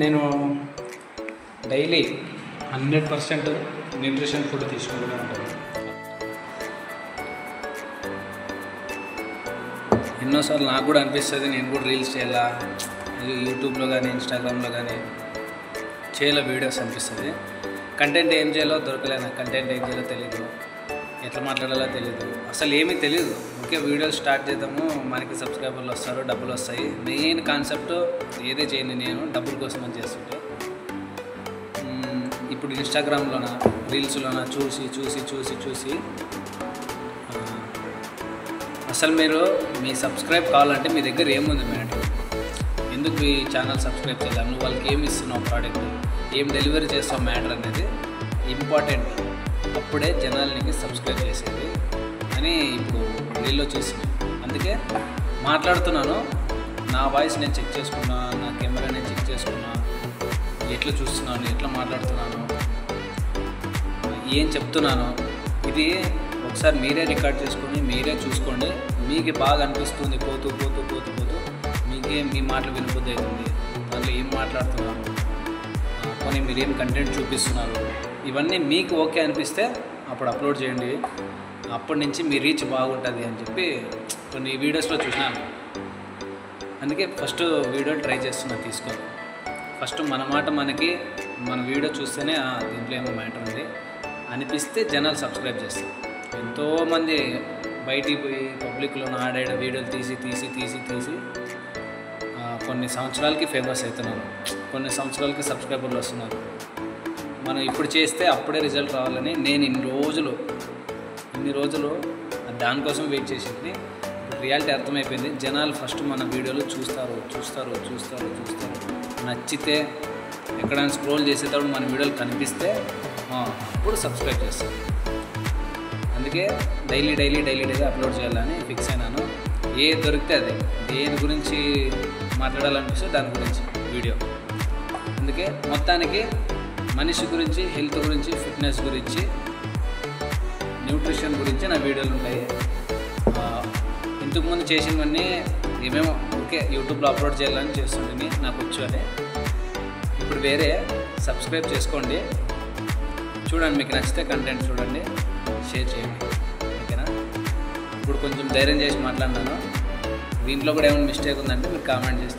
నేను daily 100% nutrition food తీసుకుంటూనే ఉంటాను. ఎన్నోసార్లు నాకు కూడా అనిపిస్తుంది నేను కూడా రీల్స్ చేయాలా, యూట్యూబ్లో కానీ ఇన్స్టాగ్రామ్లో కానీ చేయాల వీడియోస్ అనిపిస్తుంది. కంటెంట్ ఏం చేయాలో దొరకలే, నాకు కంటెంట్ ఏం చేయాలో తెలీదు, ఎట్లా మాట్లాడాలో తెలీదు, అసలు ఏమీ తెలియదు. ఓకే వీడియోలు స్టార్ట్ చేద్దాము, మనకి సబ్స్క్రైబర్లు వస్తారు, డబ్బులు వస్తాయి. మెయిన్ కాన్సెప్ట్ ఏదే చేయను, నేను డబ్బుల కోసం అని చేస్తుంటే ఇప్పుడు ఇన్స్టాగ్రామ్లోన రీల్స్లోన చూసి చూసి చూసి చూసి అసలు మీరు మీ సబ్స్క్రైబ్ కావాలంటే మీ దగ్గర ఏముంది మ్యాటర్, ఎందుకు మీ ఛానల్ సబ్స్క్రైబ్ చేయాలి, నువ్వు వాళ్ళకి ఏమి ఇస్తున్నావు, ప్రోడక్ట్ ఏం డెలివరీ చేస్తావు, మ్యాటర్ అనేది ఇంపార్టెంట్. అప్పుడే జనాలకి సబ్స్క్రైబ్ చేసేది అని ఇప్పుడు రీల్లో చూసింది. అందుకే మాట్లాడుతున్నాను, నా వాయిస్ నేను చెక్ చేసుకున్నా, నా కెమెరా నేను చెక్ చేసుకున్నా, ఎట్లా చూస్తున్నాను, ఎట్లా మాట్లాడుతున్నాను, ఏం చెప్తున్నాను, ఇది ఒకసారి మీరే రికార్డ్ చేసుకొని మీరే చూసుకోండి. మీకు బాగా అనిపిస్తుంది, పోతూ పోతూ పోతూ పోతూ మీకే మీ మాటలు వినబుద్ధి అవుతుంది, దాంట్లో ఏం మాట్లాడుతున్నారు, కొన్ని మీరు ఏం కంటెంట్ చూపిస్తున్నారు, ఇవన్నీ మీకు ఓకే అనిపిస్తే అప్పుడు అప్లోడ్ చేయండి. అప్పటి నుంచి మీ రీచ్ బాగుంటుంది అని చెప్పి కొన్ని వీడియోస్లో చూసినాను. అందుకే ఫస్ట్ వీడియో ట్రై చేస్తున్నా తీసుకొని. ఫస్ట్ మన మాట మనకి, మన వీడియో చూస్తేనే దీంట్లో ఏమో మ్యాటర్ ఉంది అనిపిస్తే జనాలు సబ్స్క్రైబ్ చేస్తారు. ఎంతోమంది బయటికి పోయి పబ్లిక్లో ఆడాడ వీడియోలు తీసి తీసి తీసి తీసి కొన్ని సంవత్సరాలకి ఫేమస్ అవుతున్నారు, కొన్ని సంవత్సరాలకి సబ్స్క్రైబర్లు వస్తున్నారు. మనం ఇప్పుడు చేస్తే అప్పుడే రిజల్ట్ రావాలని నేను ఇన్ని రోజులు దానికోసం వెయిట్ చేసింది. రియాలిటీ అర్థమైపోయింది. జనాలు ఫస్ట్ మన వీడియోలు చూస్తారు చూస్తారు చూస్తారు చూస్తారు, నచ్చితే ఎక్కడైనా స్క్రోల్ చేసేటప్పుడు మన వీడియోలు కనిపిస్తే అప్పుడు సబ్స్క్రైబ్ చేస్తారు. అందుకే daily daily daily daily upload చేయాలని ఫిక్స్ అయినాను. ఏ దొరికితే అదే, దేని గురించి మాట్లాడాలనిపిస్తే దాని గురించి వీడియో. అందుకే మొత్తానికి మనిషి గురించి, హెల్త్ గురించి, ఫిట్నెస్ గురించి, న్యూట్రిషన్ గురించి నా వీడియోలు ఉంటాయి. ఇంతకుముందు చేసినవన్నీ ఏమేమో ఓకే యూట్యూబ్లో అప్లోడ్ చేయాలని చేస్తుండేది, నాకు వచ్చు అని. ఇప్పుడు వేరే సబ్స్క్రైబ్ చేసుకోండి, చూడండి, మీకు నచ్చితే కంటెంట్ చూడండి, షేర్ చేయండి, ఓకేనా. ఇప్పుడు కొంచెం ధైర్యం చేసి మాట్లాడినాను, దీంట్లో కూడా ఏమైనా మిస్టేక్ ఉందంటే మీరు కామెంట్ చేసి